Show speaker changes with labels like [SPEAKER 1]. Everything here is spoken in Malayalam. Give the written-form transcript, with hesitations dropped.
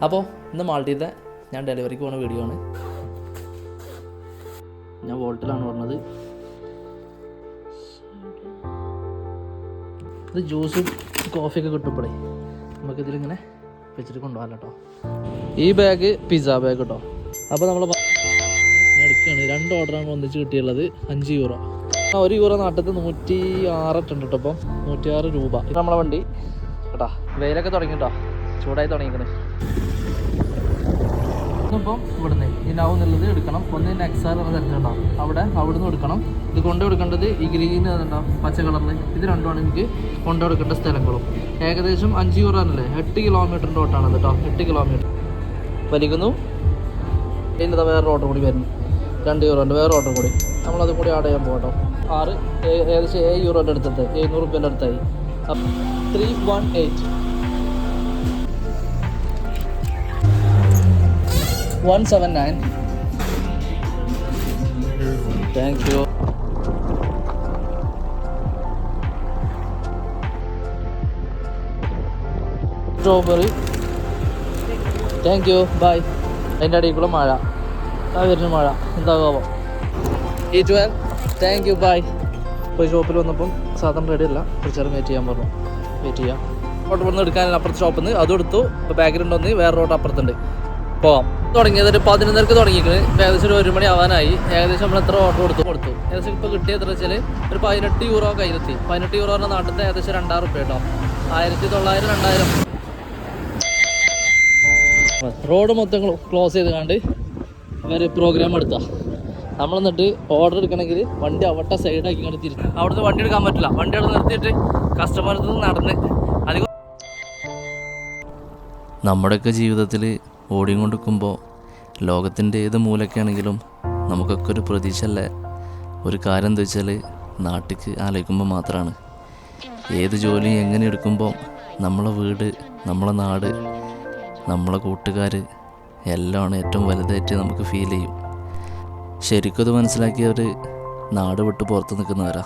[SPEAKER 1] അപ്പോൾ ഇന്ന് മാൾട്ടീത്തെ ഞാൻ ഡെലിവറിക്ക് പോകുന്ന വീഡിയോ ആണ്. ഞാൻ വോൾട്ടിലാണ് പറഞ്ഞത്. ഇത് ജ്യൂസും കോഫിയൊക്കെ കിട്ടുമ്പോഴേ നമുക്കിതിലിങ്ങനെ വെച്ചിട്ട് കൊണ്ടുപോകാൻ കേട്ടോ. ഈ ബാഗ് പിസ്സ ബാഗ് കേട്ടോ. അപ്പോൾ നമ്മൾ എടുക്കുകയാണ്. 2 ഓർഡറാണ് ഒന്നിച്ച് കിട്ടിയുള്ളത്. 5 യൂറോ. 1 യൂറോ നാട്ടിൽ 106 ഉണ്ട് കേട്ടോ. അപ്പം 106 രൂപ. ഇത് നമ്മളെ വണ്ടി കേട്ടോ. വെയിലൊക്കെ തുടങ്ങി കേട്ടോ, ചൂടായി തുടങ്ങിക്കണേ. ഇപ്പം ഇവിടുന്ന് ഈ നൗ എന്നുള്ളത് എടുക്കണം. ഒന്ന് നെക്സാർ എന്ന തരത്തിലുണ്ടാവും. അവിടുന്ന് എടുക്കണം. ഇത് കൊണ്ടുകൊടുക്കേണ്ടത് ഈ ഗ്രീൻ ഉണ്ടാവും, പച്ച കളറിൽ. ഇത് രണ്ടുമാണ് എനിക്ക് കൊണ്ടുകൊടുക്കേണ്ട സ്ഥലങ്ങളും. ഏകദേശം 5 യൂറോ ആണല്ലേ. 8 കിലോമീറ്ററിൻ്റെ ഓട്ടാണത് കേട്ടോ. 8 കിലോമീറ്റർ വലിക്കുന്നു. ഇന്നത്തെ വേറെ ഓട്ടം കൂടി വരുന്നു. 2 യൂറോൻ്റെ വേറെ ഓട്ടം കൂടി നമ്മളത് കൂടി ആഡ് ചെയ്യാൻ പോകട്ടോ. ഏകദേശം 7 യൂറോൻ്റെ അടുത്തത് 700 രൂപേൻ്റെ അടുത്തായി. 318 179. Thank you. Strawberry. Thank you. Bye. അതിൻ്റെ അടിയിലുള്ള മഴ വരുന്ന മഴ എന്താകാമോ. E12. Thank you. Bye. ഇപ്പോൾ ഷോപ്പിൽ വന്നപ്പം സാധനം റെഡി അല്ല. കുറച്ച് നേരം വെയിറ്റ് ചെയ്യാൻ പറഞ്ഞു. വെയിറ്റ് ചെയ്യാം. ഓട്ടോ വന്ന് എടുക്കാനുള്ള അപ്പുറത്ത് ഷോപ്പിൽ നിന്ന് അതും എടുത്തു. ഇപ്പോൾ ബാക്കിലുണ്ടോന്ന് വേറെ റോഡ് അപ്പുറത്തുണ്ട്. പോവാം. തുടങ്ങിയത് ഒരു 11:30 തുടങ്ങിയിട്ട് ഏകദേശം ഒരു 1 മണി ആവാനായി. ഏകദേശം നമ്മൾ എത്ര ഓർഡർ കൊടുത്തു. ഏകദേശം ഇപ്പോൾ കിട്ടിയത് എത്ര വെച്ചാൽ ഒരു 18 യൂറോ കയ്യിലെത്തി. 18 യൂറോ പറഞ്ഞാൽ നാട്ടിലത്തെ ഏകദേശം 2000 റുപ്യ കേട്ടോ. 1900 2000. റോഡ് മൊത്തം ക്ലോസ് ചെയ്ത് കണ്ട് വേറെ പ്രോഗ്രാം എടുത്താൽ നമ്മൾ എന്നിട്ട് ഓർഡർ എടുക്കണമെങ്കിൽ വണ്ടി അവിടെ സൈഡാക്കി കണ്ട് തിരിച്ചു. അവിടുന്ന് വണ്ടി എടുക്കാൻ പറ്റില്ല. വണ്ടി അവിടെ നിർത്തിയിട്ട് കസ്റ്റമർക്ക് നടന്ന് അധികം. നമ്മുടെയൊക്കെ ജീവിതത്തിൽ ഓടിയും കൊണ്ടിരിക്കുമ്പോൾ ലോകത്തിൻ്റെ ഏത് മൂലക്കാണെങ്കിലും നമുക്കൊക്കെ ഒരു പ്രതീക്ഷ അല്ലേ. ഒരു കാര്യം എന്താ വെച്ചാൽ നാട്ടിലേക്ക് ആലോചിക്കുമ്പോൾ മാത്രമാണ്. ഏത് ജോലിയും എങ്ങനെ എടുക്കുമ്പോൾ നമ്മളെ വീട്, നമ്മളെ നാട്, നമ്മളെ കൂട്ടുകാർ എല്ലാമാണ് ഏറ്റവും വലുതായിട്ട് നമുക്ക് ഫീൽ ചെയ്യും. ശരിക്കും അത് മനസ്സിലാക്കിയവർ നാട് വിട്ട് പുറത്ത് നിൽക്കുന്നവരാ.